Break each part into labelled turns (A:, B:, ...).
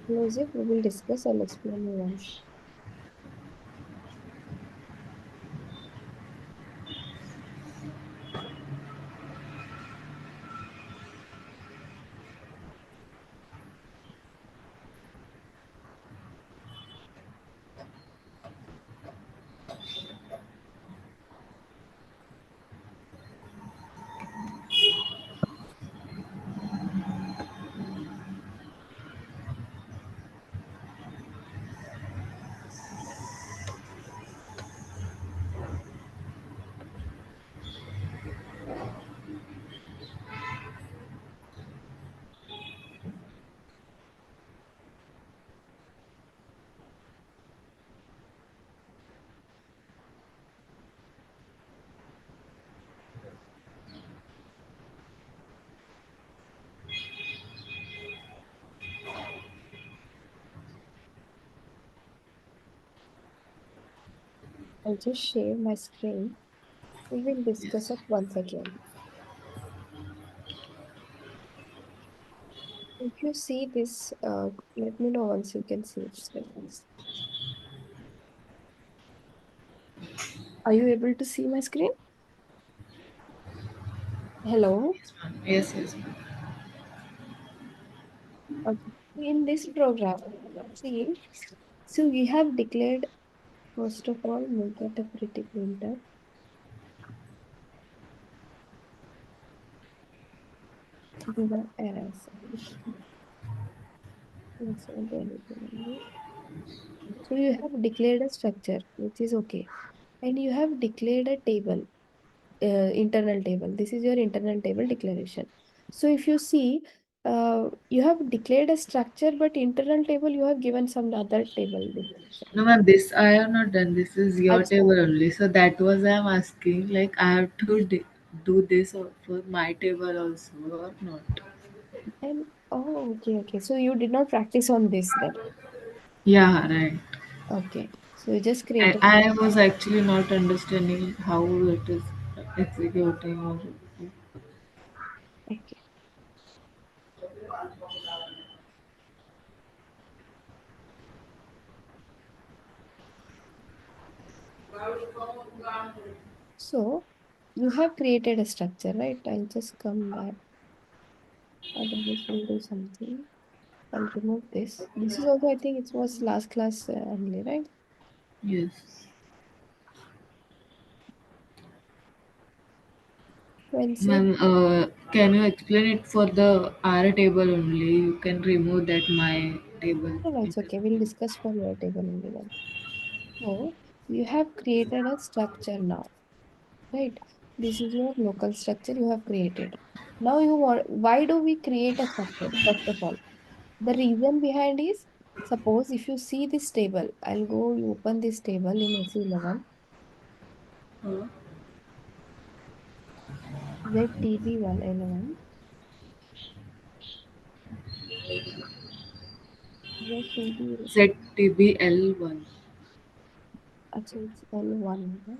A: Music we will discuss. I'll explain you once. I'll just share my screen. We will discuss
B: Yes.
A: it once again. If you see this, let me know once you can see it. Are you able to see my screen? Hello?
B: Yes, ma'am. Yes, yes, ma'am.
A: Okay. In this program, see, so we have declared, first of all, make it a pretty printer. These are errors. Let's not do anything on this. So you have declared a structure, which is okay. And you have declared a table, internal table. This is your internal table declaration. So if you see, you have declared a structure, but internal table you have given some other table declaration.
B: No, ma'am, this I have not done. This is your
A: Acha.
B: table only. So that was I'm asking. Like I have to do this for my table also or not?
A: And oh, okay, okay. So you did not practice on this then.
B: Yeah, right.
A: Okay. So you just
B: I,
A: created.
B: I was actually not understanding how it is executing or.
A: Okay. So you have created a structure, right? I'll just come back. Otherwise, we'll do something. I'll remove this. This is also, I think it was last class only, right?
B: Yes.
A: When say,
B: Ma'am, can you explain it for the R table only? You can remove that my table.
A: no, no, it's okay. We'll discuss for your table only then. So you have created a structure now, right? This is your local structure you have created. Now you want, why do we create a structure? First of all, the reason behind is, suppose if you see this table, I'll go, you open this table in SE11,
B: Uh,
A: ZTB111, ZTB,
B: ZTBL1.
A: actually it's L1. Right?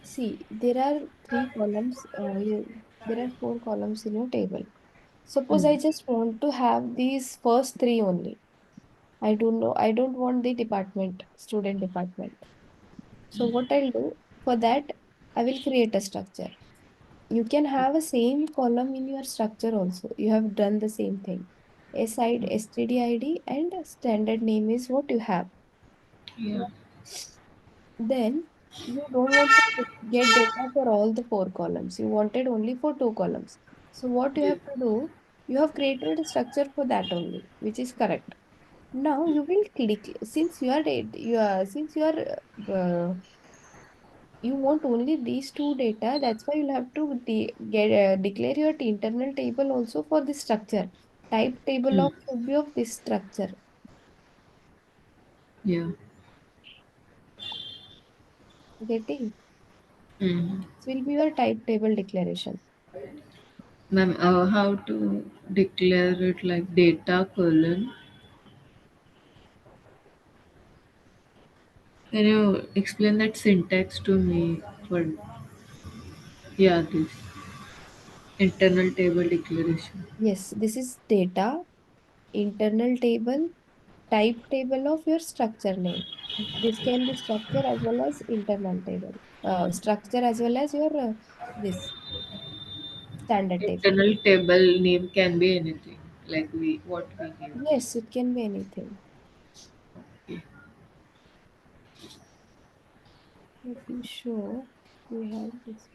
A: See, there are three columns, there are four columns in your table. Suppose I
B: Hmm.
A: just want to have these first three only. I don't know, I don't want the department, student department. So what I'll do for that, I will create a structure. You can have a same column in your structure also. You have done the same thing. Aside STD ID and standard name is what you have.
B: Yeah.
A: Then you don't want to get data for all the four columns. You wanted only for two columns. So what you
B: Yeah.
A: have to do, you have created a structure for that only, which is correct. Now you will click, since you are since you are you want only these two data, that's why you'll have to declare your internal table also for this structure. Type table
B: Hmm.
A: of should be of this structure.
B: Yeah.
A: Getting?
B: Hmm.
A: This will be your type table declaration.
B: Ma'am, how to declare it like data colon? Can you explain that syntax to me? For yeah, this. Internal table declaration.
A: Yes, this is data, internal table, type table of your structure name. This can be structure as well as internal table. Structure as well as your this standard table.
B: Internal table name can be anything, like we what we give.
A: Yes, it can be anything.
B: Okay.
A: Let me show. We have this.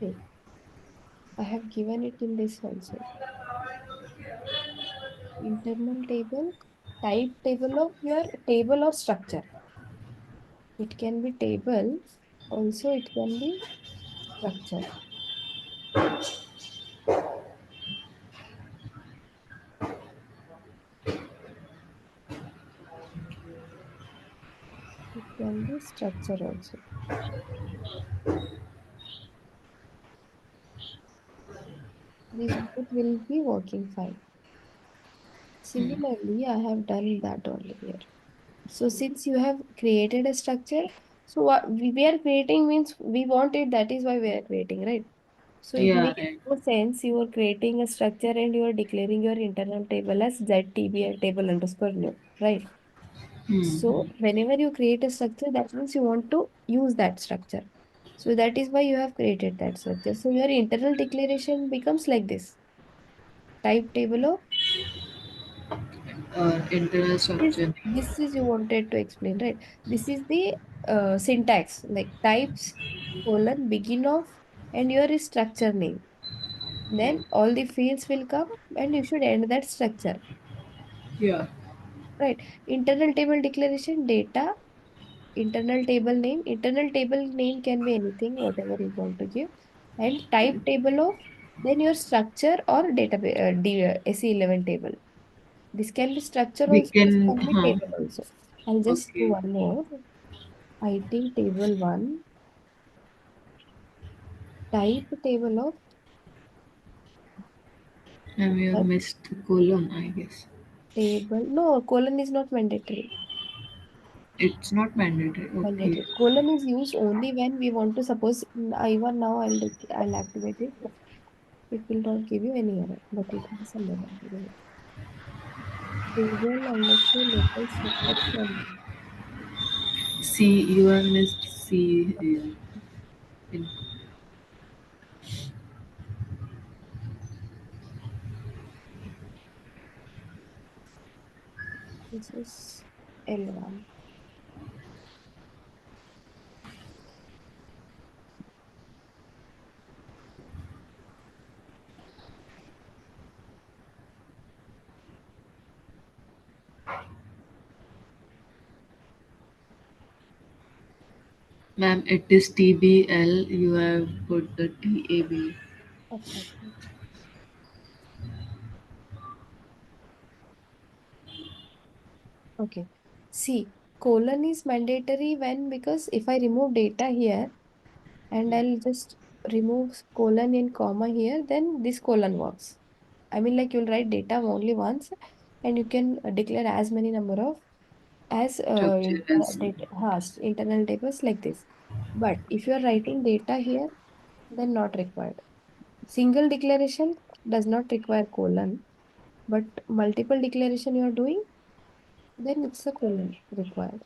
A: Okay, I have given it in this also. Internal table, type table of your table of structure. It can be table, also it can be structure. It can be structure also. These both will be working fine. Similarly, I have done that only here. So since you have created a structure, so what we are creating means we want it, that is why we are creating, right? So it
B: Yeah,
A: makes
B: right.
A: no sense you are creating a structure and you are declaring your internal table as ZTB table underscore new, right? So
B: Hmm.
A: whenever you create a structure, that means you want to use that structure. So that is why you have created that structure. So your internal declaration becomes like this. Type table of
B: Internal
A: this.
B: structure.
A: This is you wanted to explain, right? This is the syntax, like types colon begin of and your structure name. Then all the fields will come and you should end that structure,
B: Yeah.
A: right? Internal table declaration data, internal table name can be anything, whatever you want to give, and type table of then your structure or database SE11 table. This can be structure
B: We
A: also, this
B: can,
A: can be
B: huh?
A: table also. I'll just do
B: Okay.
A: one more. IT table 1, type table of
B: And we have
A: uh,
B: missed colon, I guess.
A: table. No, colon is not mandatory.
B: It's not mandatory. Okay.
A: Mandatory. Colon is used only when we want to suppose I1 now I'll activate it. It will not give you any error, but it has some error. Table underscore local structure.
B: C, you have missed C here. In,
A: This is L1.
B: ma'am, it is TBL. You have put the TAB.
A: Okay. Okay. See, colon is mandatory when because if I remove data here and I'll just remove colon and comma here, then this colon works. I mean, like you'll write data only once and you can declare as many number of as
B: Structure as
A: data, internal tables like this. But if you are writing data here, then not required. Single declaration does not require colon, but multiple declaration you are doing, then it's a colon required.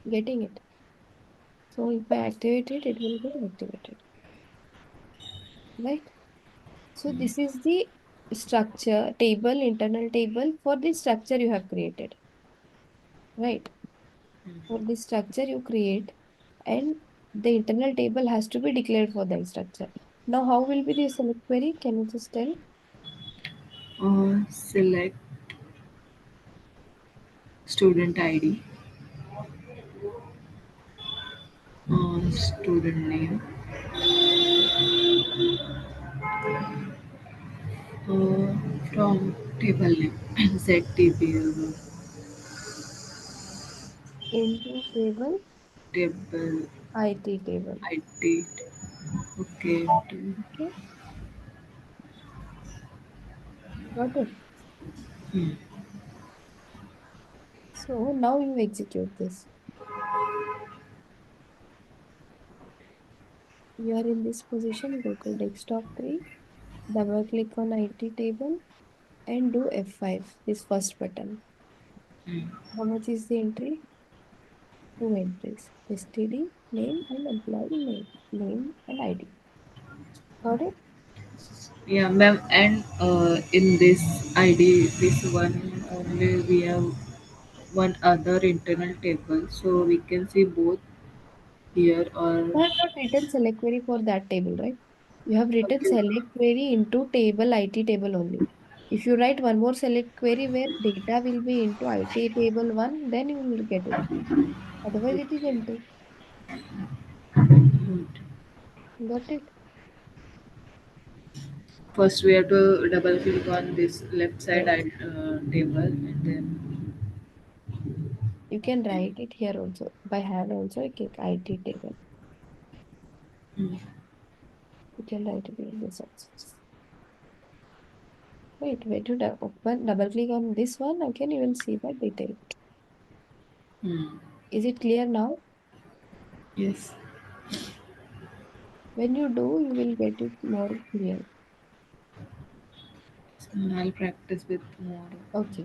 A: Getting it? So if I activate it, it will get activated, right? So this is the structure table, internal table for the structure you have created, right? For the structure you create, and the internal table has to be declared for that structure. Now, how will be the select query? Can you just tell?
B: select student ID. Student name. From table name. ZTB.
A: Into table,
B: Table
A: IT table.
B: ID. Okay.
A: Okay, got it.
B: Hmm.
A: So now you execute this. You are in this position, go to desktop 3, double click on IT table and do F5, this first button. How much is the entry? Two entries, STD, name and employee name, name and ID. Got it?
B: Yeah, ma'am. And in this ID, this one only we have one other internal table, so we can see both here or
A: You have not written select query for that table, right? You have written
B: okay.
A: select query into table IT table only. If you write one more select query where data will be into IT table 1, then you will get it. Otherwise, it is empty.
B: Good.
A: Got it?
B: First, we have to double click on this left side
A: Yes.
B: table, and then
A: You can write it here also. By hand also, you click IT table. You can write it in this also. Wait, wait to open, double click on this one. Again, you will see the detail.
B: hmm.
A: Is it clear now?
B: Yes.
A: When you do, you will get it more clear.
B: So I'll practice with more.
A: Okay.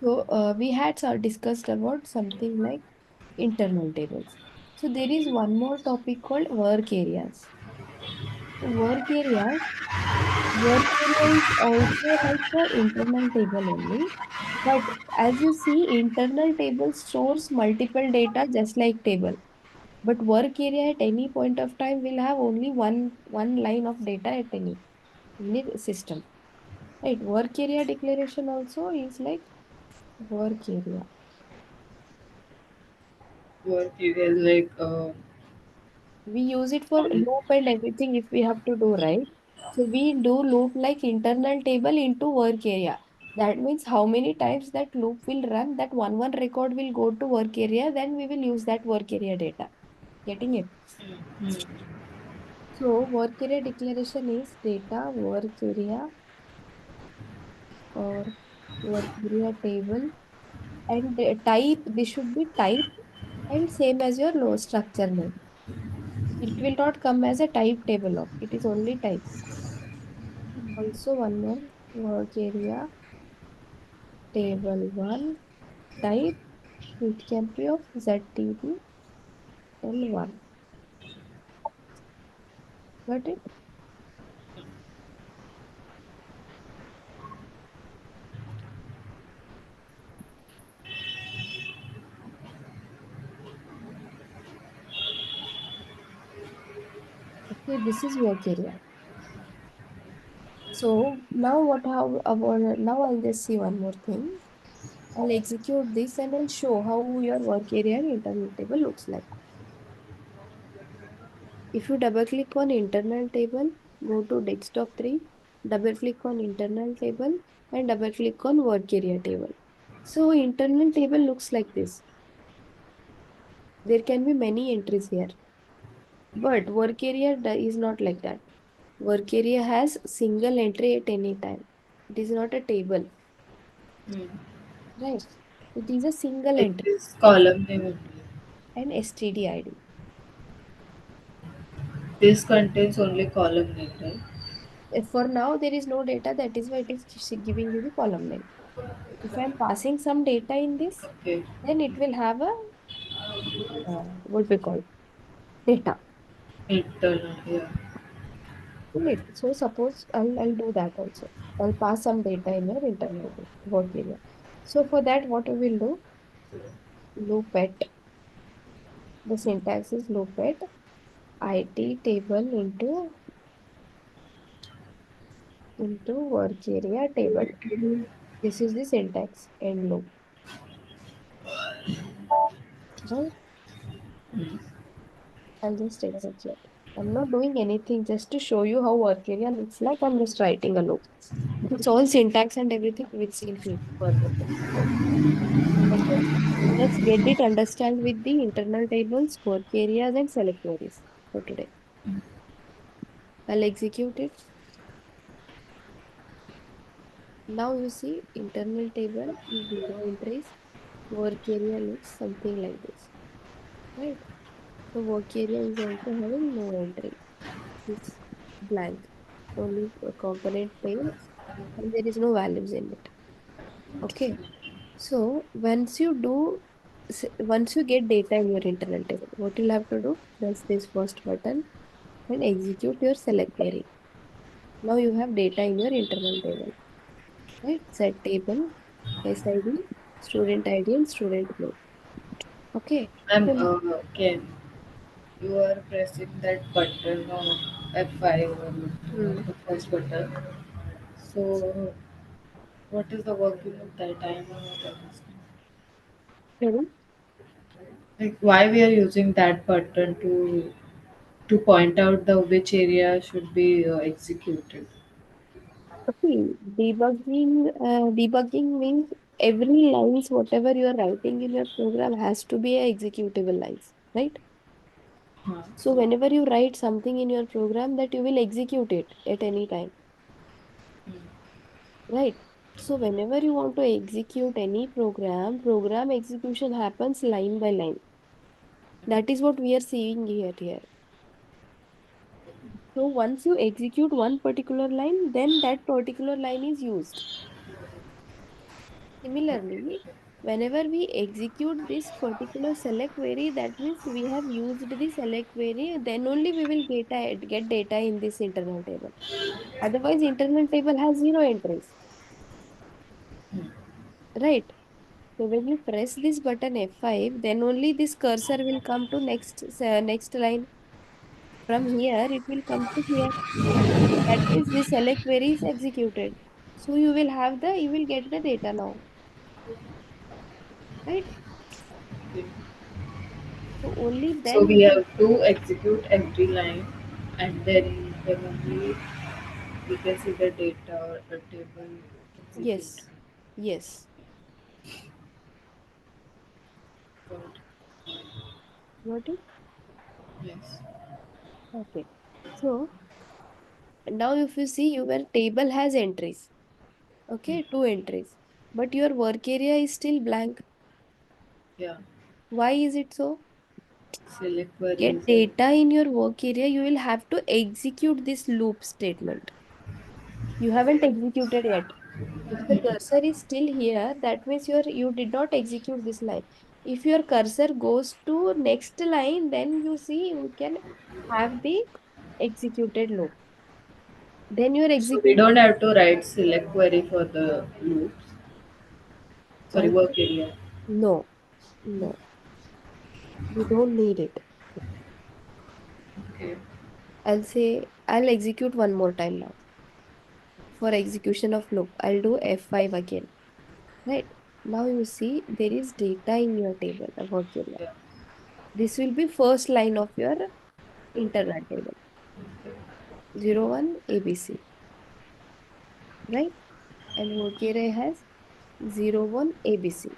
A: So we had discussed about something like internal tables. So there is one more topic called work areas. So work area is also like the internal table only. But as you see, internal table stores multiple data just like table. But work area at any point of time will have only one line of data at any system. Right? Work area declaration also is like work area.
B: Work areas like
A: We use it for loop and everything if we have to do, right? So we do loop like internal table into work area. That means how many times that loop will run, that one record will go to work area, then we will use that work area data. Getting it? So work area declaration is data work area or work area table and type, this should be type and same as your low structure name. It will not come as a type table of, it is only type. Also one more work area table one type, it can be of ZTB L1. Got it? Okay, this is work area. So now what how about now I'll just see one more thing. I'll execute this and I'll show how your work area and internal table looks like. If you double click on internal table, go to desktop 3, double click on internal table and double click on work area table. So internal table looks like this. There can be many entries here, but work area is not like that. Work area has single entry at any time. It is not a table, right? It is a single
B: it
A: entry
B: is column name only.
A: and STD ID.
B: This contains only column name, right?
A: For now, there is no data. That is why it is giving you the column name. If I am passing some data in this,
B: Okay.
A: then it will have a what we call data
B: Internal, yeah.
A: in it. So suppose I'll do that also. I'll pass some data in your internal work area. So for that, what we will do, loopet. The syntax is loopet IT table into work area table. This is the syntax end loop. Right? I'll just execute. I'm not doing anything just to show you how work area looks like. I'm just writing a loop. It's all syntax and everything we'll see in further. Okay. Let's get it understand with the internal tables, work areas, and select queries. for today. I'll execute it. Now you see internal table is zero entries. Work area looks something like this, right? So work area is also having no entry. It's blank. Only a component name and there is no values in it. Okay. So once you get data in your internal table, what you'll have to do? Press this first button and execute your select query. Now you have data in your internal table, right? Set table, SID, student ID, and student name. Okay.
B: And
A: So,
B: Ken, you are pressing that button on F5 or
A: hmm,
B: the first button. So, what is the working of that? I am not understand.
A: sorry.
B: Like why we are using that button to point out the which area should be executed.
A: Okay, debugging means every lines, whatever you are writing in your program has to be a executable lines, right?
B: Huh.
A: So whenever you write something in your program that you will execute it at any time, right? So whenever you want to execute any program execution happens line by line. That is what we are seeing here. So once you execute one particular line, then that particular line is used. Similarly, whenever we execute this particular select query, that means we have used the select query, then only we will get data in this internal table. Otherwise, internal table has zero entries, right? So when you press this button F5, then only this cursor will come to next line. From here, it will come to here. That means this select query is executed. So you will get the data now, right?
B: Okay.
A: So only
B: So
A: then
B: we
A: you will,
B: have to execute every line, and then only we can see the data or the table execute.
A: yes, yes.
B: Good.
A: Got it?
B: Yes.
A: Okay. So now if you see your table has entries, okay, two entries, but your work area is still blank.
B: Yeah.
A: Why is it so?
B: Select
A: To get
B: queries and
A: data in your work area, you will have to execute this loop statement. You haven't executed yet. If the cursor is still here, that means you did not execute this line. If your cursor goes to next line, then you see you can have the executed loop. Then your
B: so we
A: execute
B: don't have to write select query for the loops. Sorry,
A: work.
B: work area.
A: No, no, you don't need it.
B: Okay.
A: I'll execute one more time now. For execution of loop, I'll do F5 again. Right. Now you see there is data in your table, a work area.
B: Yeah.
A: This will be first line of your internal table. 01 ABC, right? And work area has 01 ABC.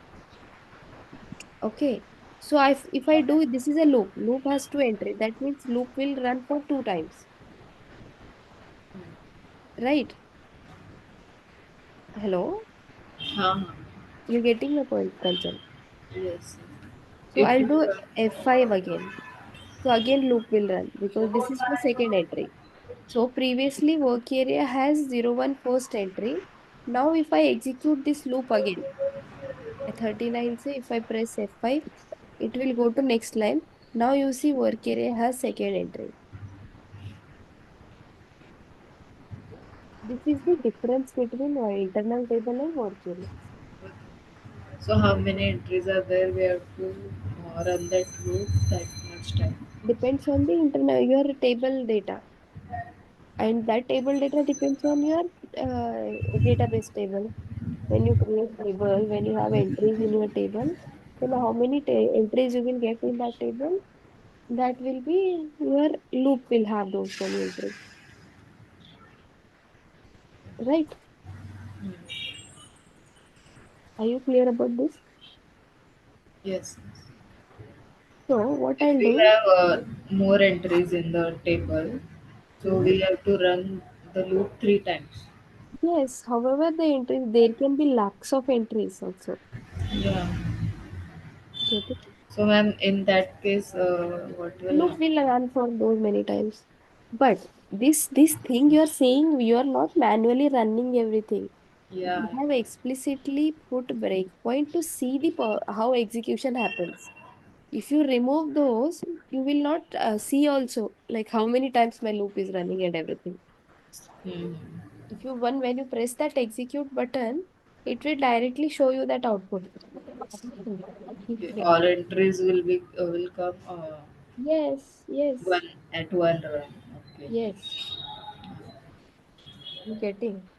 A: Okay. So if I do this is a loop. Loop has two entry. That means loop will run for two times. Right? Hello?
B: Huh.
A: You're getting my point, Kanchan.
B: Yes.
A: So
B: If
A: I'll
B: you
A: do F5 again. So again loop will run because this is for second entry. So previously work area has 01 first entry. Now if I execute this loop again, at 39 say if I press F5, it will go to next line. Now you see work area has second entry. This is the difference between internal table and work area.
B: so how many entries are there? We have to run that loop that much time.
A: Depends on the internal your table data. And that table data depends on your database table. When you create table, when you have entries in your table, then how many entries you will get in that table, that will be your loop will have those many entries, right? Are you clear about this?
B: Yes.
A: So what
B: If
A: I'll
B: we
A: do,
B: have more entries in the table. So
A: Hmm.
B: we have to run the loop three times.
A: Yes, however, the entries, there can be lakhs of entries also.
B: Yeah.
A: Get it?
B: So ma'am, in that case, what will
A: Loop
B: happen?
A: will run for those many times. But this thing you are saying, you are not manually running everything.
B: Yeah.
A: We have explicitly put breakpoint to see the how execution happens. If you remove those, you will not see also like how many times my loop is running and everything.
B: Hmm.
A: If you when you press that execute button, it will directly show you that output. Keep
B: Okay.
A: checking.
B: All entries will come
A: Yes, yes,
B: one at one run. Okay.
A: yes. You getting?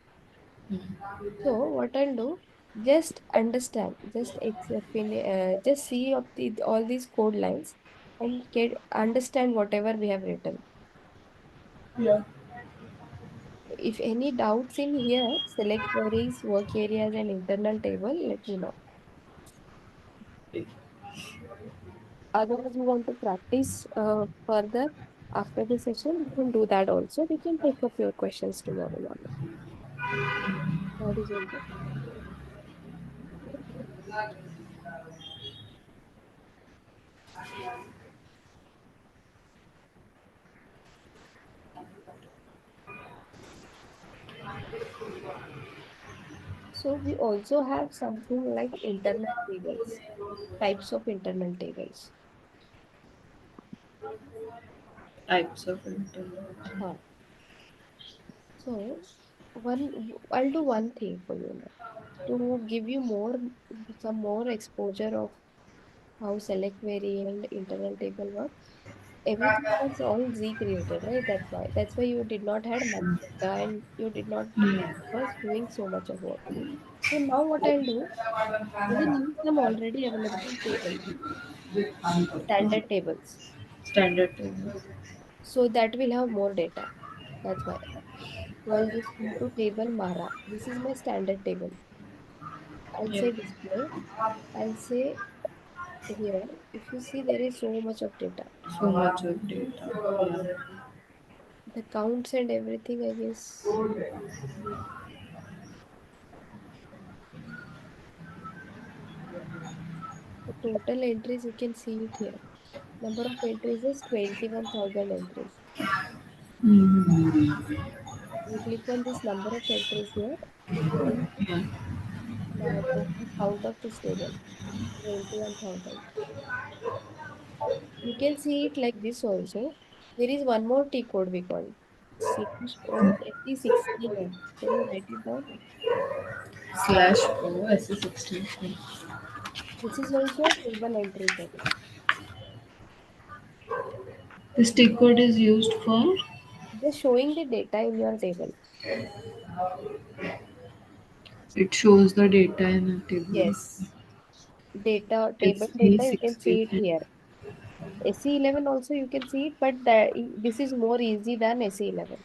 B: Hmm.
A: So what I'll do, just understand, just see of all these code lines and get understand whatever we have written.
B: Yeah.
A: If any doubts in here, select queries, work areas, and internal table, let me know. Otherwise, you want to practice further after the session, you can do that also. We can take up your questions tomorrow morning. That is okay. So we also have something like internal tables, types of internal tables.
B: Types of internet.
A: Huh. So I'll do one thing for you now to give you some more exposure of how select query and internal table work. Everything was all Z created, right? That's why you did not had much data and you did not was doing so much of work. So now what I'll do, I will use some already available tables, standard tables.
B: Standard tables.
A: So that will have more data. That's why. So I'll just go to table Mara. This is my standard table. I'll
B: Yeah.
A: say display. I'll say here, if you see there is so much of data.
B: So much of data. Yeah.
A: The counts and everything, I guess. The total entries, you can see it here. Number of entries is 21,000 entries.
B: Mm-hmm.
A: You click on this number of entries here. And
B: Yeah.
A: total count of this table, 21,000. You can see it like this also. There is one more T code we call slash O SE16. Can you write it down?
B: Slash O SE16.
A: This is also a table entry set.
B: The stick code is used for.
A: Just showing the data in your table.
B: It shows the data in a table.
A: Yes. Data, table data, you can see it
B: SE16.
A: here. SE11 also you can see it, but this is more easy than SE11.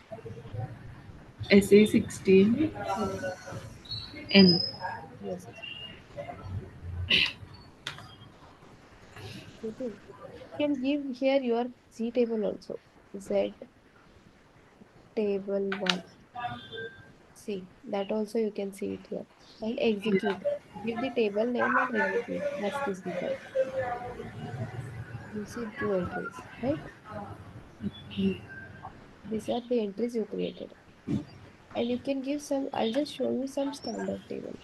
B: SE16.
A: Hmm.
B: N.
A: Yes, yes. Okay. You can give here your Z table also. Z table 1. See, that also you can see it here. And execute. Give the table name and execute. That's this result. You see two entries, right?
B: Okay.
A: These are the entries you created. And you can give some, I'll just show you some standard table.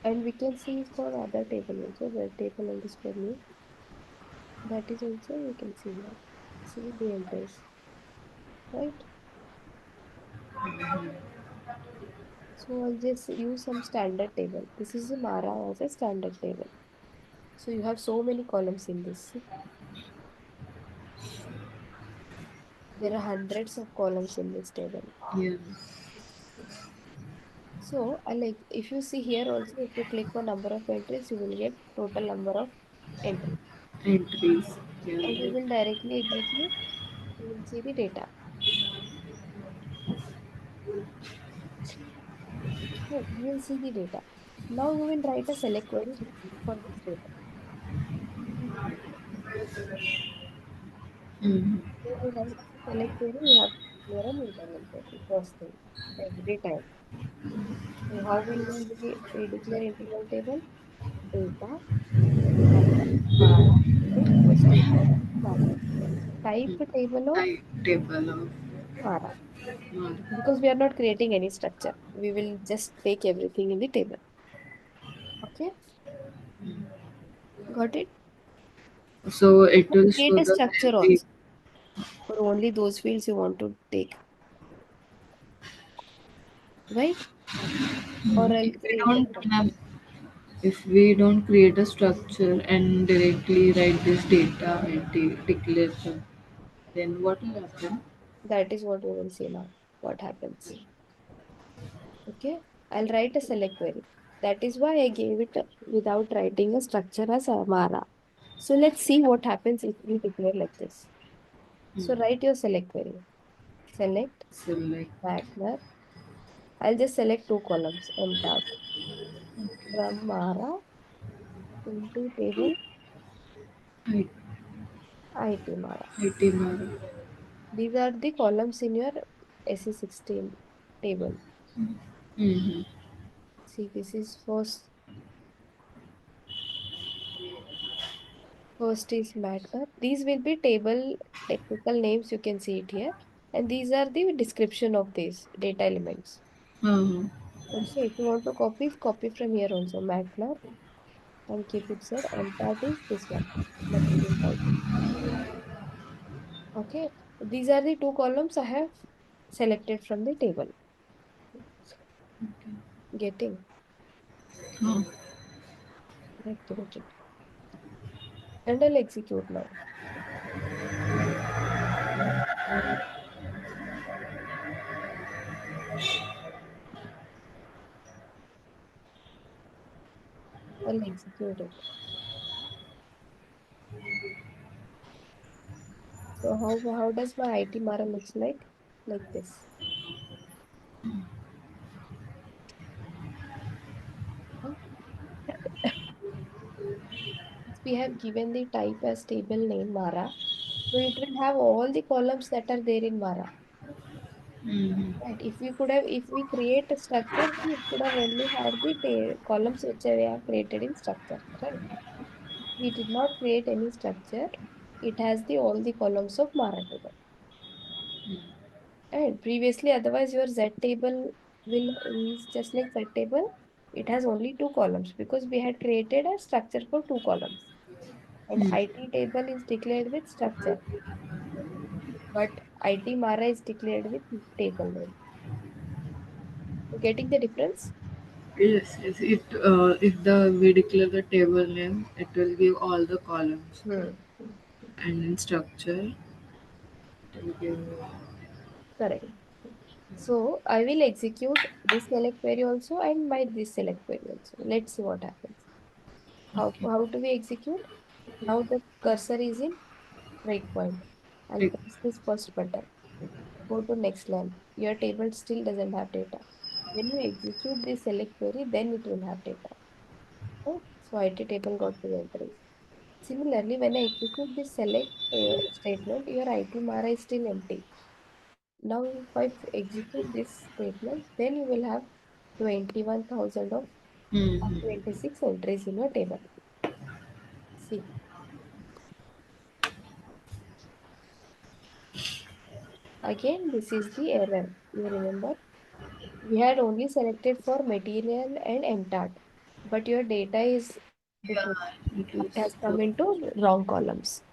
A: And we can see for other table also, the table underscore new. That is also you can see here. See the entries, right? So I'll just use some standard table. This is a Mara as a standard table. So you have so many columns in this. There are hundreds of columns in this table.
B: Yeah.
A: So I like if you see here also, if you click on number of entries, you will get total number of entries.
B: Entries. Yeah.
A: And you will directly execute, you will see the data. Right, you will see the data. Now you will write a select query for this data.
B: Mm-hmm.
A: When you write the select query, you have to declare an internal table first thing every time. So how we declare internal table? Data Mara. Okay, first table Mara. Type table of
B: Type table of
A: Mara.
B: mark.
A: Because we are not creating any structure. We will just take everything in the table. Okay, got it?
B: So it
A: And
B: will
A: create
B: show
A: a
B: the
A: structure
B: basic.
A: also for only those fields you want to take, right? Or I'll
B: If we
A: create a
B: don't
A: structure.
B: have, if we don't create a structure and directly write this data and declare them, then what will happen?
A: That is what we will see now. What happens? Okay, I'll write a select query. That is why I gave it without writing a structure as Amara. So let's see what happens if we declare like this. So write your select query. Select
B: Select
A: Wagner. I'll just select two columns. Enter from Mara into table
B: I-
A: IT Mara.
B: IT model.
A: These are the columns in your SE16 table.
B: Mm-hmm.
A: See, this is first is matter. These will be table technical names. You can see it here. And these are the description of these data elements.
B: Uh-huh.
A: Okay, if you want to copy, copy from here also. Matter and keep it said. And that is this one. Material type. Okay, these are the two columns I have selected from the table. Getting
B: Huh.
A: activated. And I'll execute now. I'll execute it. So how does my IT Mara looks like? Like this. Huh? We have given the type as table name Mara. So it will have all the columns that are there in Mara.
B: Mm-hmm.
A: Right. If we create a structure, we could have only had the columns which we have created in structure. Right. We did not create any structure. It has the all the columns of Mara table. And previously, otherwise your Z table will is just like Z table. It has only two columns because we had created a structure for two columns. And IT table is declared with structure, but IT Mara is declared with table name. You getting the difference?
B: Yes, yes. If the we declare the table name, it will give all the columns,
A: Hmm.
B: and in structure, it will give.
A: Correct. So I will execute this select query also and my this select query also. Let's see what happens.
B: Okay.
A: How do we execute? Now the cursor is in breakpoint. I'll
B: Take,
A: press this first button. Go to next line. Your table still doesn't have data. When you execute this select query, then it will have data. Oh, so IT table got two entries. Similarly, when I execute this select statement, your IT Mara is still empty. Now, if I execute this statement, then you will have 21,000 of
B: mm-hmm.
A: 26 entries in your table. See, again, this is the error. You remember? We had only selected for material and MTAT, but your data is different.
B: It
A: It
B: is
A: has come
B: for.
A: into wrong columns,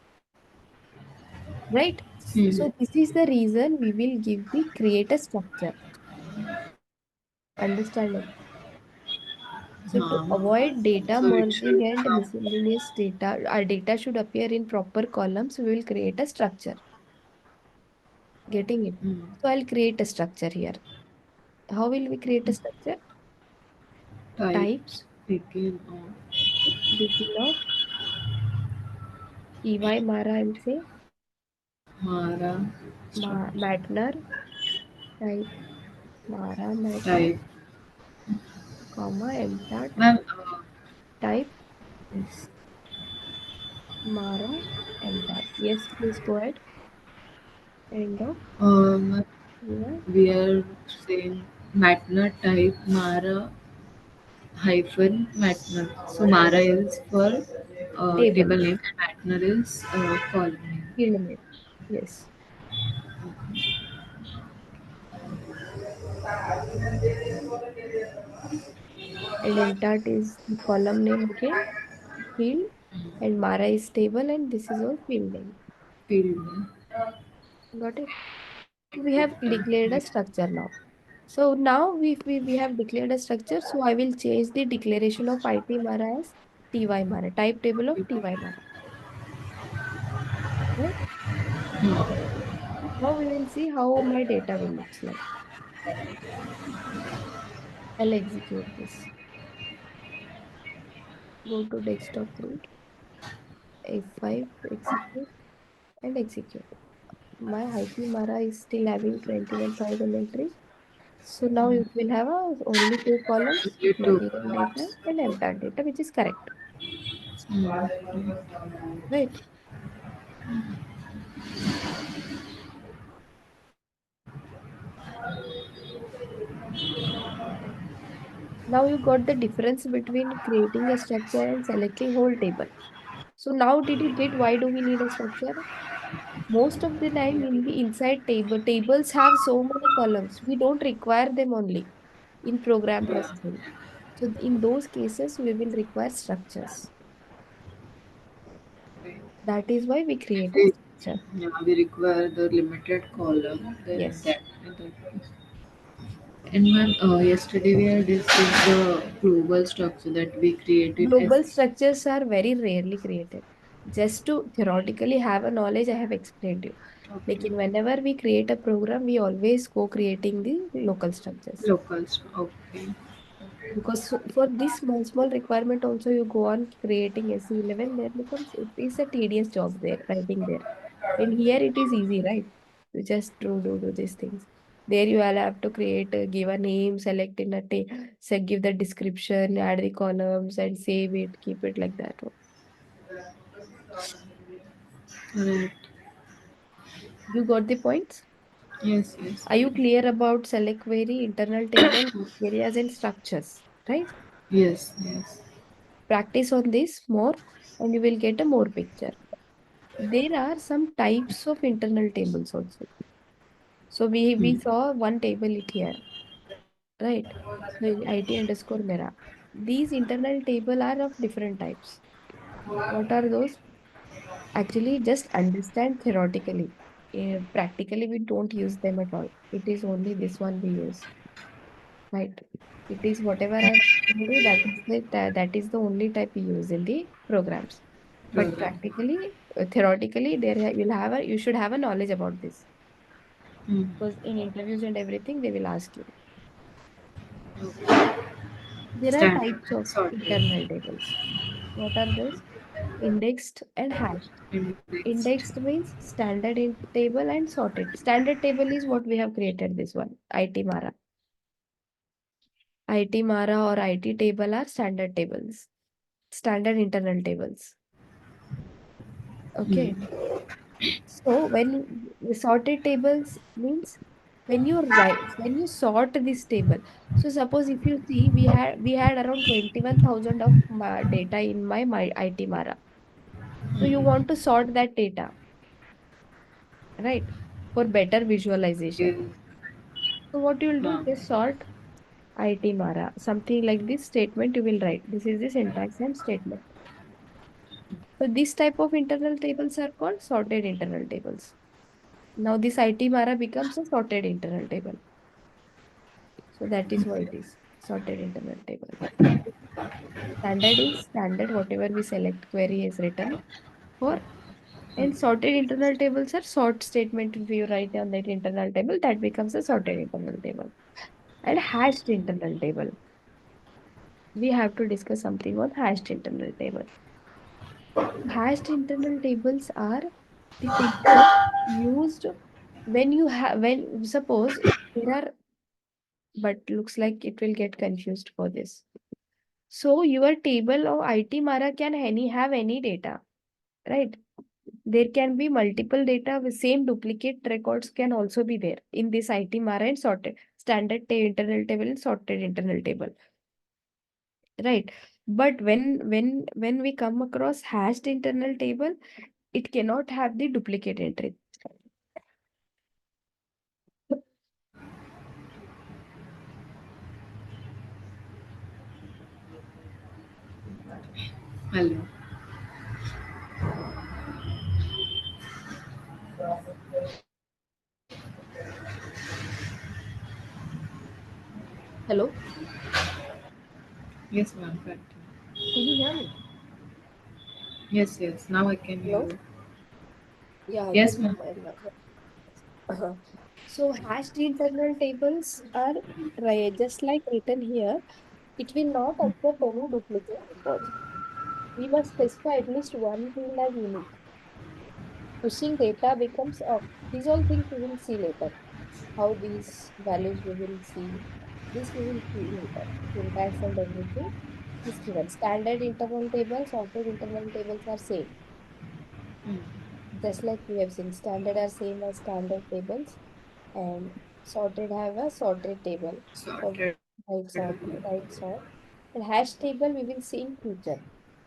A: right?
B: Mm-hmm.
A: So this is the reason we will give the create a structure. Understanding? So to
B: Huh.
A: avoid data
B: So it
A: merging
B: should
A: and
B: have.
A: miscellaneous data, our data should appear in proper columns. We will create a structure. Getting it?
B: Mm.
A: So I'll create a structure here. How will we create a structure?
B: Type
A: Types,
B: begin on
A: begin of EY Mara, I'll say.
B: Mara structure.
A: Matner, type Mara Matner,
B: Type.
A: comma, MTAT,
B: Ma'am,
A: type
B: yes.
A: Mara, enter. Yes, please go ahead. End of.
B: Um,
A: Yeah.
B: we are saying Matner type Mara hyphen Matner. So Mara is for
A: Table.
B: table name and Matner is column name.
A: Field name. Yes. And entart is the column name again. Field. And Mara is table and this is all field name.
B: Field name.
A: Got it? We have declared a structure now. So now we have declared a structure. So I will change the declaration of IT Mara as TY Mara, type table of TY Mara. Right? Now we will see how my data will looks like. I'll execute this. Go to desktop root, F5, execute and execute. My IT Mara is still having 21,000 entry. So now it will have only two columns,
B: Only two
A: material data
B: columns.
A: and MTAR data, which is correct. Right? Now you got the difference between creating a structure and selecting whole table. So now did you get why do we need a structure? Most of the time in the inside tables have so many columns. We don't require them only in program processing. So in those cases, we will require structures. That is why we create a
B: We,
A: structure.
B: yeah, we require the limited column. Then
A: Yes.
B: that and ma'am, yesterday we had discussed the global structure that we created as
A: Global structures are very rarely created. Just to theoretically have a knowledge, I have explained you. Like
B: okay.
A: in whenever we create a program, we always go creating the local structures.
B: Locals. Okay.
A: Because for this small requirement also you go on creating SE11, there becomes it is a tedious job there, writing there. And here it is easy, right? You just do these things. There you all have to create, give a name, select in a say give the description, add the columns and save it, keep it like that.
B: Right.
A: You got the points?
B: Yes, yes.
A: Are you clear about select query, internal table, areas and structures, right?
B: Yes, yes.
A: Practice on this more and you will get a more picture. There are some types of internal tables also. So we
B: Hmm.
A: saw one table it here, right? So IT underscore Mera. These internal table are of different types. What are those? Actually, just understand theoretically. Practically, we don't use them at all. It is only this one we use, right? It is whatever I'm telling you, that is the only type we use in the programs. But
B: Program.
A: practically, theoretically, you should have a knowledge about this
B: Hmm.
A: because in interviews and everything they will ask you.
B: Okay.
A: There are
B: Standard
A: types
B: and
A: of
B: sorted.
A: internal tables. What are those? Indexed and hashed.
B: Indexed.
A: Indexed means standard in table and sorted. Standard table is what we have created this one, IT Mara. IT Mara or IT table are standard tables, standard internal tables. Okay.
B: Hmm.
A: So the sorted tables means when you sort this table. So suppose if you see we had around 21,000 of data in my IT Mara. So you want to sort that data, right? For better visualization.
B: Okay.
A: So what you will do,
B: Huh.
A: just sort IT Mara. Something like this statement you will write. This is the syntax and statement. So this type of internal tables are called sorted internal tables. Now this IT Mara becomes a sorted internal table. So that is why it is sorted internal table. Standard is standard, whatever we select query is written for. And sorted internal tables are sort statement. If you write on that internal table, that becomes a sorted internal table. And hashed internal table. We have to discuss something on hashed internal table. Hashed internal tables are the table used when you have when suppose there are, but looks like it will get confused for this. So your table of IT Mara can any have any data. right? There can be multiple data with same duplicate records can also be there in this IT Mara and sorted standard internal table and sorted internal table, right? But when we come across hashed internal table, it cannot have the duplicate entry.
B: Hello.
A: Hello,
B: Yes, ma'am. Continue.
A: can you hear me?
B: Yes, yes. Now I can hear
A: Hello?
B: you.
A: Yeah, I
B: Yes,
A: think
B: ma'am.
A: so hashed internal tables are just like written here. It will not accept any duplicate records. We must specify at least one field as unique. Pushing data becomes these all things we will see later. How these values we will see. This we will see later. Syntax and everything is given. Standard internal tables, sorted internal tables are same.
B: Mm.
A: Just like we have seen, standard are same as standard tables, and sorted have a sorted table. So
B: Sorted.
A: right sort. And hash table we will see in future.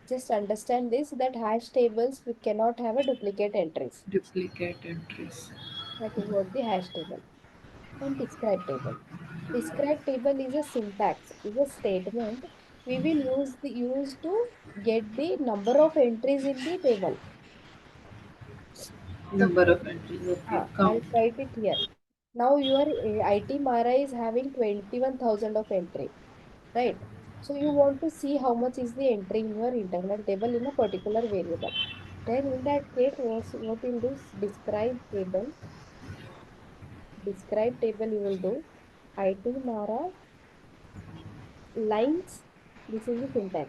A: Just understand this that hash tables we cannot have a duplicate entries.
B: Duplicate entries.
A: That is what the hash table. And describe table. Describe table is a syntax, is a statement we will use to get the number of entries in the table.
B: Number of entries. Okay.
A: I'll
B: Count.
A: write it here. Now your IT Mara is having 21,000 of entry, right? So you want to see how much is the entry in your internal table in a particular variable. Then in that case, what you'll do is describe table you will do. IT Mara lines, this is the syntax.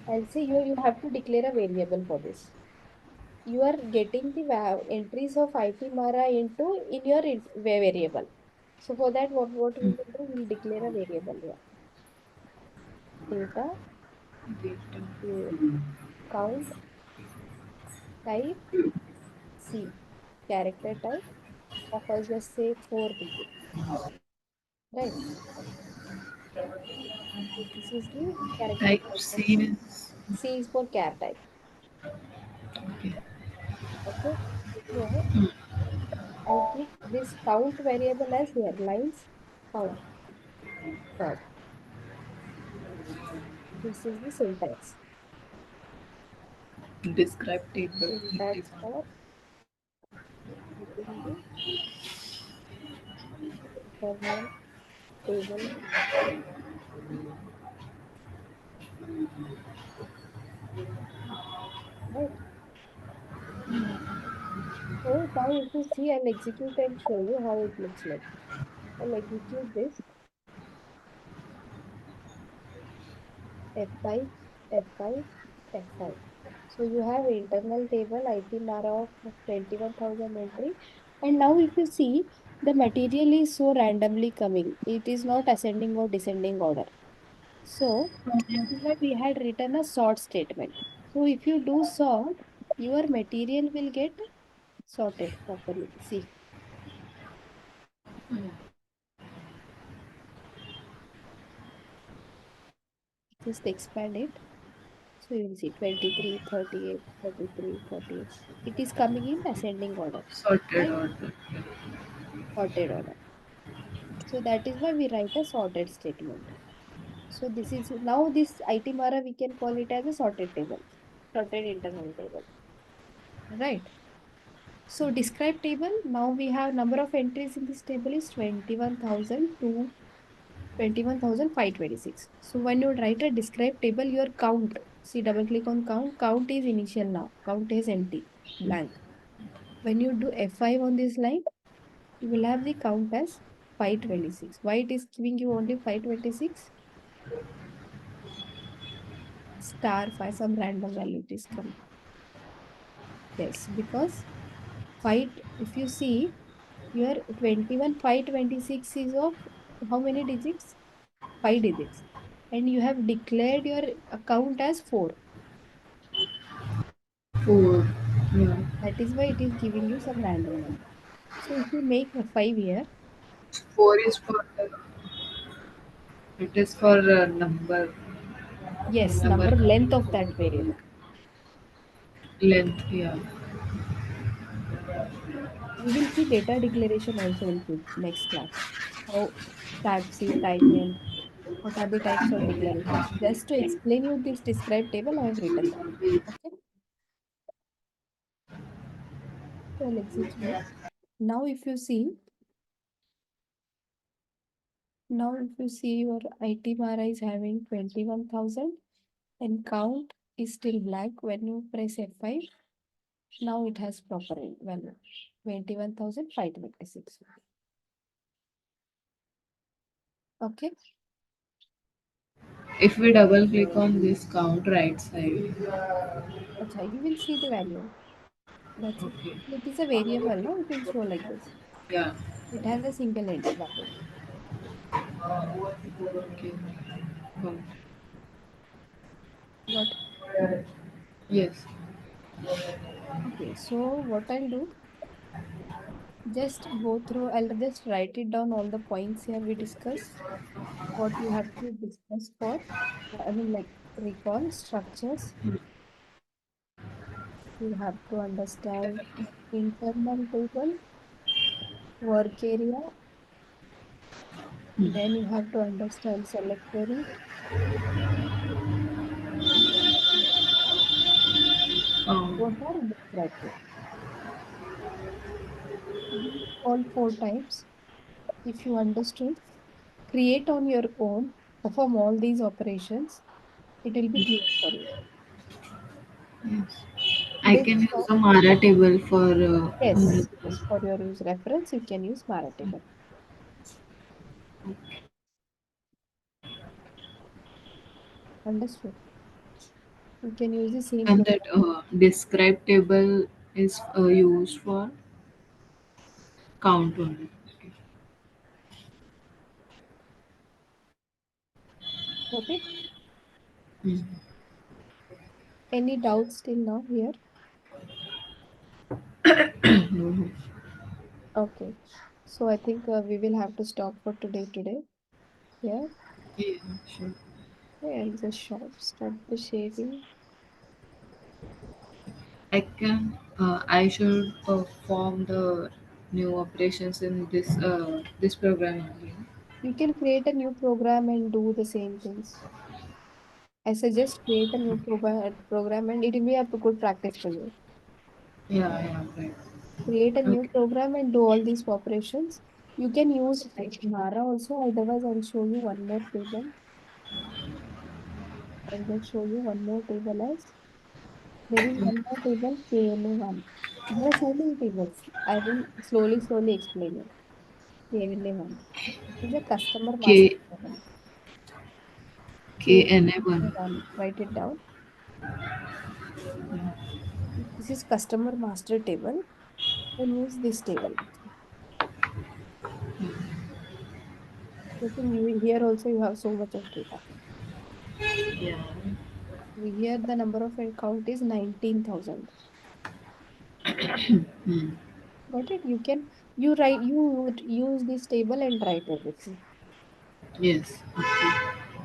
A: And see you have to declare a variable for this. You are getting the entries of IT Mara into in your variable. So for that, what we
B: Mm.
A: will do, we'll declare a variable here. Data,
B: Data.
A: uh, count, type, C, character type, of us just say 4 digits, right? This is the character
B: Type
A: type of
B: C means.
A: C is for char type,
B: Okay.
A: okay? Here, I'll keep this count variable as here, lines, count, dot. This is the syntax.
B: Describe table
A: Syntax
B: 81.
A: for keeping the internal table, right? So now if you see, I'll execute and show you how it looks like. I'll execute this F5, F5, F5. So you have internal table IT Mara of 21,000 entry. And now if you see, the material is so randomly coming. It is not ascending or descending order. So that is why we had written a sort statement. So if you do sort, your material will get sorted properly. See, just expand it. So you will see 23, 38, 33, 48. It is coming in ascending order,
B: Sorted
A: right?
B: order.
A: Sorted order. So that is why we write a sorted statement. So this is now this IT Mara we can call it as a sorted table, sorted internal table, right? So describe table. Now we have number of entries in this table is 21,000 to 21,526. So when you write a describe table, your count, see double click on count, count is initial now, count is empty, blank. When you do F5 on this line, you will have the count as 526. Why it is giving you only 526? Star 5, some random value it is coming. Yes, because 5, if you see, your 21, 526 is of how many digits? 5 digits. And you have declared your account as 4.
B: 4.
A: That is why it is giving you some random number. So if you make a 5 here,
B: Four is for it is for
A: yes,
B: number
A: number length of that variable.
B: length. Yeah.
A: We will see data declaration also in next class. How types is type in, what are the types of declarations. Just to explain you this describe table, I have written that. Okay, so I'll execute. Now if you see, now if you see your IT Mara is having 21,000 and count is still black when you press F5. Now it has proper value 21,526. Okay,
B: If we double click on this count right side,
A: Acha, you will see the value. That's it.
B: okay,
A: It is a variable, no? It will show like this.
B: yeah,
A: It has a single end value.
B: okay, count.
A: Got
B: Yes,
A: Okay, so what I'll do, just go through, I'll just write it down all the points here we discussed. What you have to discuss for, I mean, like recall structures. You have to understand internal table, work area. Then you have to understand select query.
B: count.
A: What are descriptive? These all four types. If you understood, create on your own, perform all these operations, it will be clear for you.
B: Yes, I
A: Today's
B: can use
A: stop.
B: a Mara table for
A: Yes, yes, for your use reference, you can use Mara table. Understood. You can use the same
B: and that
A: program.
B: describe table is used for count only. Okay.
A: Got it?
B: Mm.
A: Any doubts till now here?
B: No.
A: Okay. So I think we will have to stop for today. Yeah.
B: Yeah, sure.
A: Okay, I'll just stop the sharing.
B: I should perform the new operations in this program only.
A: You can create a new program and do the same things. I suggest create a new program and it will be a good practice for you.
B: Yeah, yeah, right.
A: Create a new
B: Okay.
A: program and do all these operations. You can use Mara also. Otherwise, I'll show you one more table. I'll just show you one more table as there is one more table KNA1. There are so many tables. I will slowly explain it. KNA1 is a customer master
B: K
A: table.
B: KNA1.
A: KNA1. Write it down. This is customer master table. And use this table. I think you here also you have so much of data.
B: Yeah.
A: Here the number of account is 19,000.
B: Hmm.
A: Got it? You would use this table and write everything.
B: Yes.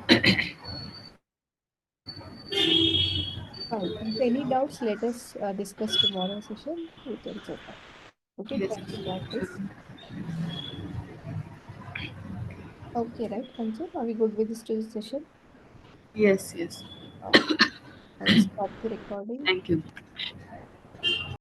B: Okay.
A: Fine. If any doubts, let us discuss tomorrow session. We can check out. Okay,
B: Yes.
A: try to practice.
B: Sure.
A: Okay, right, Kanchan? Are we good with this session?
B: Yes. Yes.
A: Okay. I'll stop the recording.
B: Thank you.